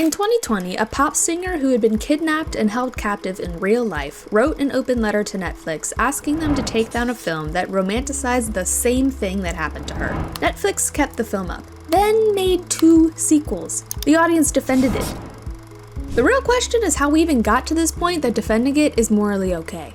In 2020, a pop singer who had been kidnapped and held captive in real life wrote an open letter to Netflix asking them to take down a film that romanticized the same thing that happened to her. Netflix kept the film up, then made 2 sequels. The audience defended it. The real question is how we even got to this point that defending it is morally okay.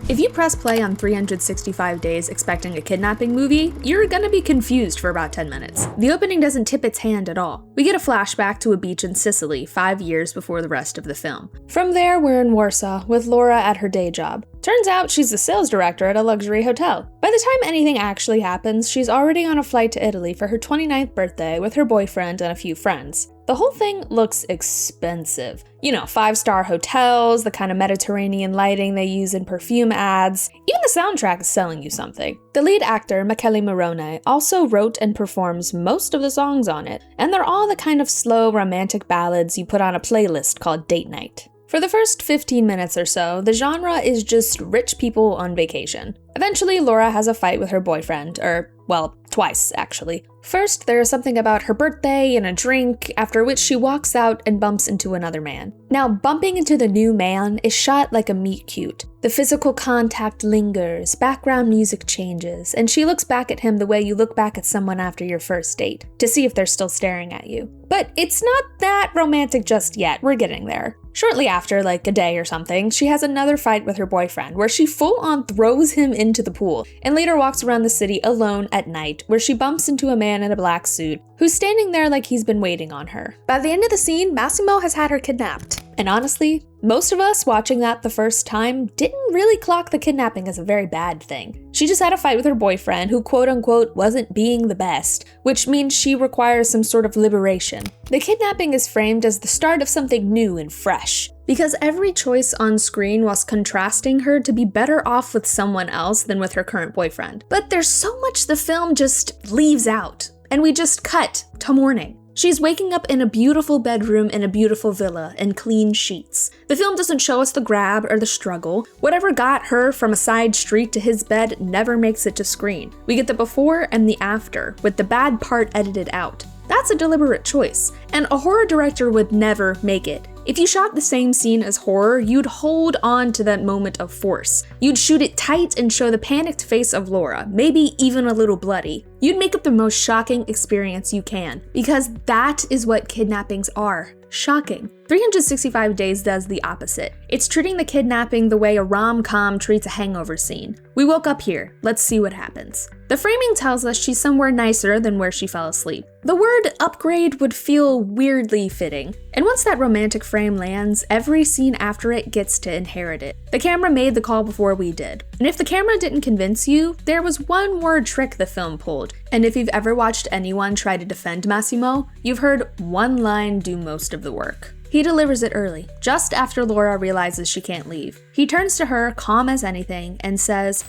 If you press play on 365 Days expecting a kidnapping movie, you're gonna be confused for about 10 minutes. The opening doesn't tip its hand at all. We get a flashback to a beach in Sicily 5 years before the rest of the film. From there, we're in Warsaw with Laura at her day job. Turns out she's the sales director at a luxury hotel. By the time anything actually happens, she's already on a flight to Italy for her 29th birthday with her boyfriend and a few friends. The whole thing looks expensive. You know, 5-star hotels, the kind of Mediterranean lighting they use in perfume ads. Even the soundtrack is selling you something. The lead actor, Michele Morrone, also wrote and performs most of the songs on it, and they're all the kind of slow romantic ballads you put on a playlist called Date Night. For the first 15 minutes or so, the genre is just rich people on vacation. Eventually, Laura has a fight with her boyfriend, well, twice, actually. First, there is something about her birthday and a drink, after which she walks out and bumps into another man. Now, bumping into the new man is shot like a meet-cute. The physical contact lingers, background music changes, and she looks back at him the way you look back at someone after your first date, to see if they're still staring at you. But it's not that romantic just yet, we're getting there. Shortly after, like a day or something, she has another fight with her boyfriend, where she full-on throws him into the pool, and later walks around the city alone at night, where she bumps into a man in a black suit, who's standing there like he's been waiting on her. By the end of the scene, Massimo has had her kidnapped. And honestly, most of us watching that the first time didn't really clock the kidnapping as a very bad thing. She just had a fight with her boyfriend who quote-unquote wasn't being the best, which means she requires some sort of liberation. The kidnapping is framed as the start of something new and fresh, because every choice on screen was contrasting her to be better off with someone else than with her current boyfriend. But there's so much the film just leaves out, and we just cut to morning. She's waking up in a beautiful bedroom in a beautiful villa and clean sheets. The film doesn't show us the grab or the struggle. Whatever got her from a side street to his bed never makes it to screen. We get the before and the after, with the bad part edited out. That's a deliberate choice, and a horror director would never make it. If you shot the same scene as horror, you'd hold on to that moment of force. You'd shoot it tight and show the panicked face of Laura, maybe even a little bloody. You'd make it the most shocking experience you can, because that is what kidnappings are. Shocking. 365 Days does the opposite. It's treating the kidnapping the way a rom-com treats a hangover scene. We woke up here, let's see what happens. The framing tells us she's somewhere nicer than where she fell asleep. The word upgrade would feel weirdly fitting, and once that romantic frame lands, every scene after it gets to inherit it. The camera made the call before we did, and if the camera didn't convince you, there was one word trick the film pulled, and if you've ever watched anyone try to defend Massimo, you've heard one line do most of the work. He delivers it early, just after Laura realizes she can't leave. He turns to her, calm as anything, and says,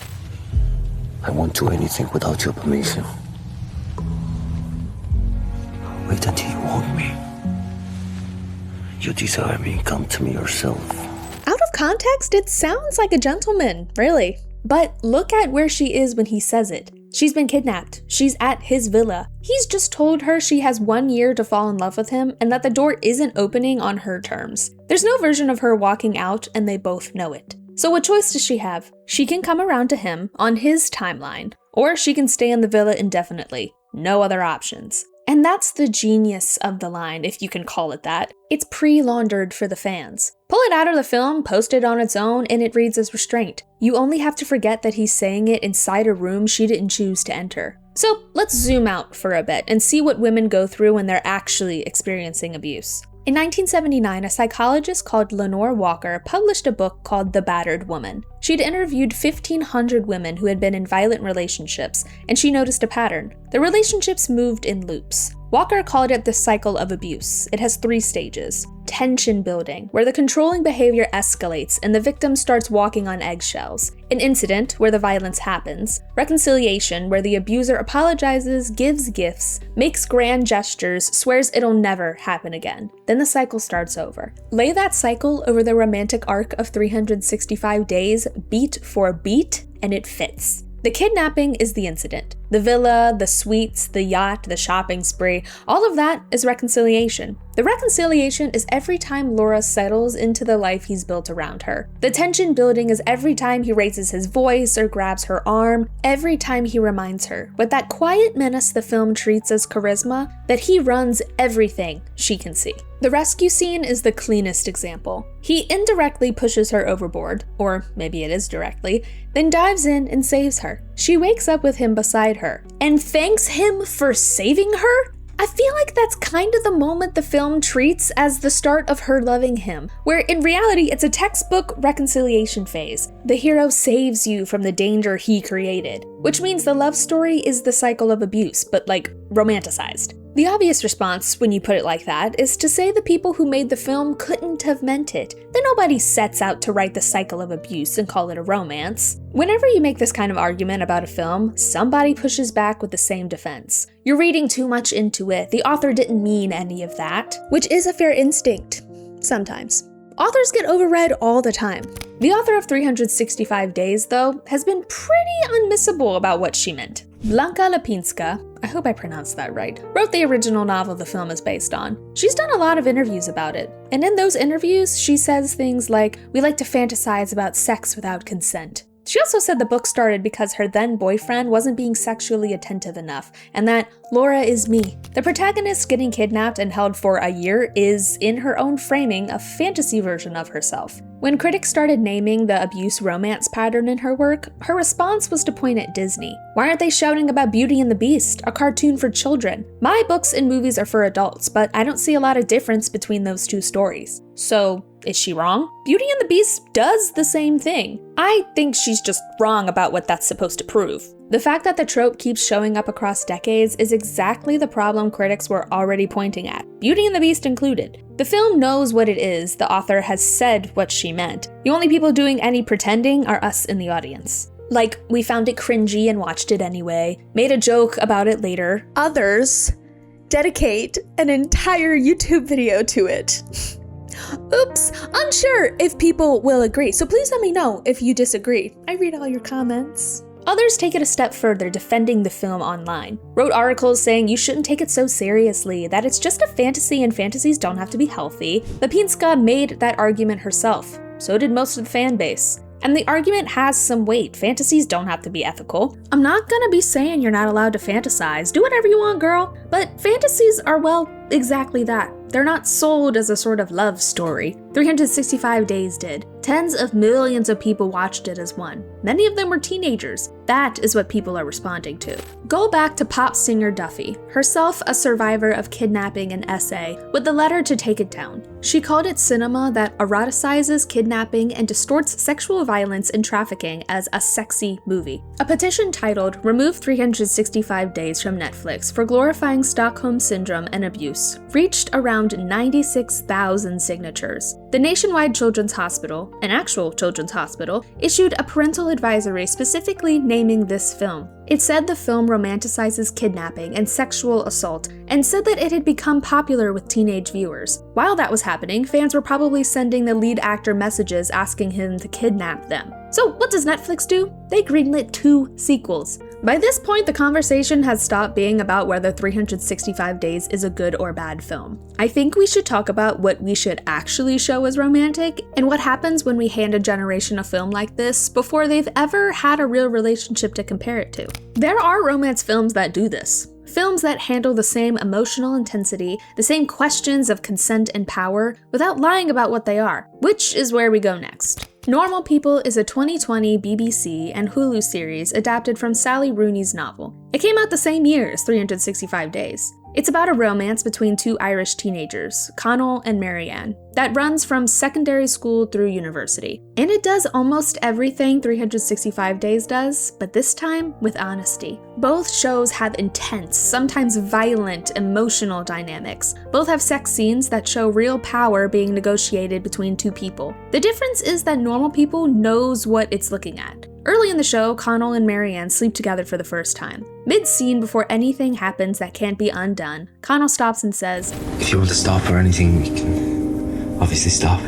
I won't do anything without your permission. Wait until you want me. You desire me, come to me yourself. Out of context, it sounds like a gentleman, really. But look at where she is when he says it. She's been kidnapped. She's at his villa. He's just told her she has 1 year to fall in love with him and that the door isn't opening on her terms. There's no version of her walking out, and they both know it. So what choice does she have? She can come around to him on his timeline, or she can stay in the villa indefinitely. No other options. And that's the genius of the line, if you can call it that. It's pre-laundered for the fans. Pull it out of the film, post it on its own, and it reads as restraint. You only have to forget that he's saying it inside a room she didn't choose to enter. So let's zoom out for a bit and see what women go through when they're actually experiencing abuse. In 1979, a psychologist called Lenore Walker published a book called The Battered Woman. She'd interviewed 1,500 women who had been in violent relationships, and she noticed a pattern. The relationships moved in loops. Walker called it the cycle of abuse. It has 3 stages. Tension building, where the controlling behavior escalates and the victim starts walking on eggshells. An incident, where the violence happens. Reconciliation, where the abuser apologizes, gives gifts, makes grand gestures, swears it'll never happen again. Then the cycle starts over. Lay that cycle over the romantic arc of 365 days, beat for beat, and it fits. The kidnapping is the incident. The villa, the suites, the yacht, the shopping spree, all of that is reconciliation. The reconciliation is every time Laura settles into the life he's built around her. The tension building is every time he raises his voice or grabs her arm, every time he reminds her, with that quiet menace the film treats as charisma, that he runs everything she can see. The rescue scene is the cleanest example. He indirectly pushes her overboard, or maybe it is directly, then dives in and saves her. She wakes up with him beside her, and thanks him for saving her? I feel like that's kind of the moment the film treats as the start of her loving him, where in reality it's a textbook reconciliation phase. The hero saves you from the danger he created, which means the love story is the cycle of abuse, but like romanticized. The obvious response when you put it like that is to say the people who made the film couldn't have meant it, that nobody sets out to write the cycle of abuse and call it a romance. Whenever you make this kind of argument about a film, somebody pushes back with the same defense. You're reading too much into it, the author didn't mean any of that, which is a fair instinct, sometimes. Authors get overread all the time. The author of 365 Days, though, has been pretty unmissable about what she meant. Blanka Lapinska, I hope I pronounced that right, wrote the original novel the film is based on. She's done a lot of interviews about it, and in those interviews, she says things like, "We like to fantasize about sex without consent." She also said the book started because her then boyfriend wasn't being sexually attentive enough, and that Laura is me. The protagonist getting kidnapped and held for a year is, in her own framing, a fantasy version of herself. When critics started naming the abuse romance pattern in her work, her response was to point at Disney. Why aren't they shouting about Beauty and the Beast, a cartoon for children? My books and movies are for adults, but I don't see a lot of difference between those two stories. So, is she wrong? Beauty and the Beast does the same thing. I think she's just wrong about what that's supposed to prove. The fact that the trope keeps showing up across decades is exactly the problem critics were already pointing at, Beauty and the Beast included. The film knows what it is, the author has said what she meant. The only people doing any pretending are us in the audience. Like, we found it cringy and watched it anyway, made a joke about it later. Others dedicate an entire YouTube video to it. Oops, unsure if people will agree, so please let me know if you disagree. I read all your comments. Others take it a step further, defending the film online. Wrote articles saying you shouldn't take it so seriously, that it's just a fantasy and fantasies don't have to be healthy. Lapinska made that argument herself. So did most of the fan base. And the argument has some weight. Fantasies don't have to be ethical. I'm not gonna be saying you're not allowed to fantasize. Do whatever you want, girl. But fantasies are, well, exactly that. They're not sold as a sort of love story. 365 Days did. Tens of millions of people watched it as one. Many of them were teenagers. That is what people are responding to. Go back to pop singer Duffy, herself a survivor of kidnapping and SA, with the letter to take it down. She called it cinema that eroticizes kidnapping and distorts sexual violence and trafficking as a sexy movie. A petition titled "Remove 365 Days from Netflix for glorifying Stockholm Syndrome and abuse" reached around 96,000 signatures. The Nationwide Children's Hospital, an actual children's hospital, issued a parental advisory specifically naming this film. It said the film romanticizes kidnapping and sexual assault, and said that it had become popular with teenage viewers. While that was happening, fans were probably sending the lead actor messages asking him to kidnap them. So what does Netflix do? They greenlit 2 sequels. By this point, the conversation has stopped being about whether 365 Days is a good or bad film. I think we should talk about what we should actually show as romantic, and what happens when we hand a generation a film like this before they've ever had a real relationship to compare it to. There are romance films that do this. Films that handle the same emotional intensity, the same questions of consent and power, without lying about what they are, which is where we go next. Normal People is a 2020 BBC and Hulu series adapted from Sally Rooney's novel. It came out the same year as 365 Days. It's about a romance between 2 Irish teenagers, Connell and Marianne, that runs from secondary school through university. And it does almost everything 365 Days does, but this time with honesty. Both shows have intense, sometimes violent, emotional dynamics. Both have sex scenes that show real power being negotiated between 2 people. The difference is that Normal People knows what it's looking at. Early in the show, Connell and Marianne sleep together for the first time. Mid-scene, before anything happens that can't be undone, Connell stops and says, If you want to stop or anything, we can obviously stop.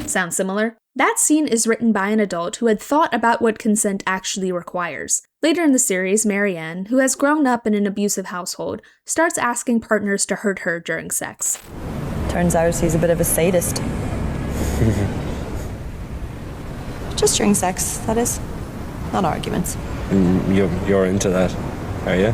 Sounds similar? That scene is written by an adult who had thought about what consent actually requires. Later in the series, Marianne, who has grown up in an abusive household, starts asking partners to hurt her during sex. Turns out he's a bit of a sadist. Just during sex, that is. Not arguments. You're into that, are you?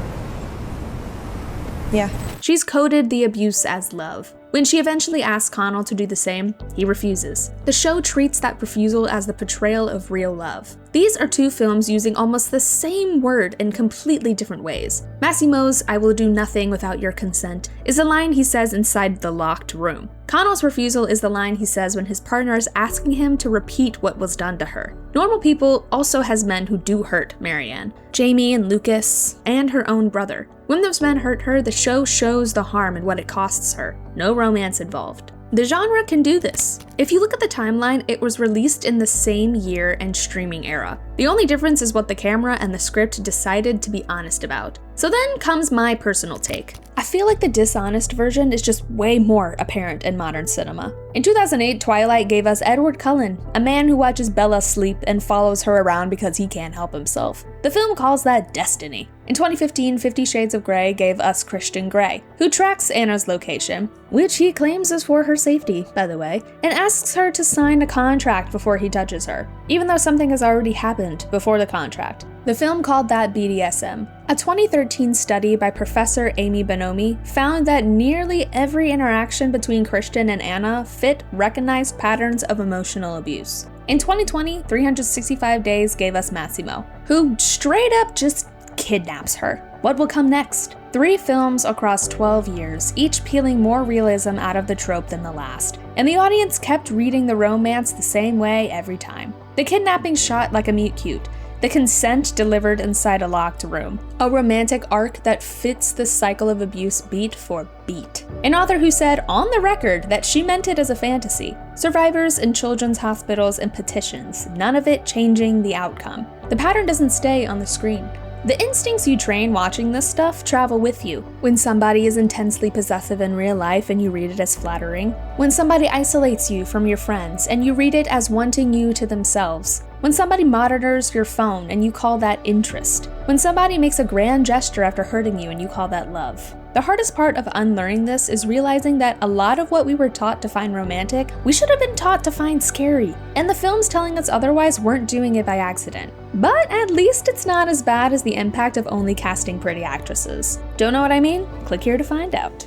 Yeah. She's coded the abuse as love. When she eventually asks Connell to do the same, he refuses. The show treats that refusal as the portrayal of real love. These are two films using almost the same word in completely different ways. Massimo's "I will do nothing without your consent" is a line he says inside the locked room. Connell's refusal is the line he says when his partner is asking him to repeat what was done to her. Normal People also has men who do hurt Marianne, Jamie and Lucas, and her own brother. When those men hurt her, the show shows the harm and what it costs her. No romance involved. The genre can do this. If you look at the timeline, it was released in the same year and streaming era. The only difference is what the camera and the script decided to be honest about. So then comes my personal take. I feel like the dishonest version is just way more apparent in modern cinema. In 2008, Twilight gave us Edward Cullen, a man who watches Bella sleep and follows her around because he can't help himself. The film calls that destiny. In 2015, 50 Shades of Grey gave us Christian Grey, who tracks Anna's location, which he claims is for her safety, by the way, and asks her to sign a contract before he touches her, even though something has already happened before the contract. The film called that BDSM. A 2013 study by Professor Amy Bonomi found that nearly every interaction between Christian and Anna fit recognized patterns of emotional abuse. In 2020, 365 Days gave us Massimo, who straight up just kidnaps her. What will come next? 3 films across 12 years, each peeling more realism out of the trope than the last, and the audience kept reading the romance the same way every time. The kidnapping shot like a meet cute, the consent delivered inside a locked room, a romantic arc that fits the cycle of abuse beat for beat. An author who said on the record that she meant it as a fantasy. Survivors in children's hospitals and petitions, none of it changing the outcome. The pattern doesn't stay on the screen. The instincts you train watching this stuff travel with you. When somebody is intensely possessive in real life and you read it as flattering. When somebody isolates you from your friends and you read it as wanting you to themselves. When somebody monitors your phone and you call that interest. When somebody makes a grand gesture after hurting you and you call that love. The hardest part of unlearning this is realizing that a lot of what we were taught to find romantic, we should have been taught to find scary. And the films telling us otherwise weren't doing it by accident. But at least it's not as bad as the impact of only casting pretty actresses. Don't know what I mean? Click here to find out.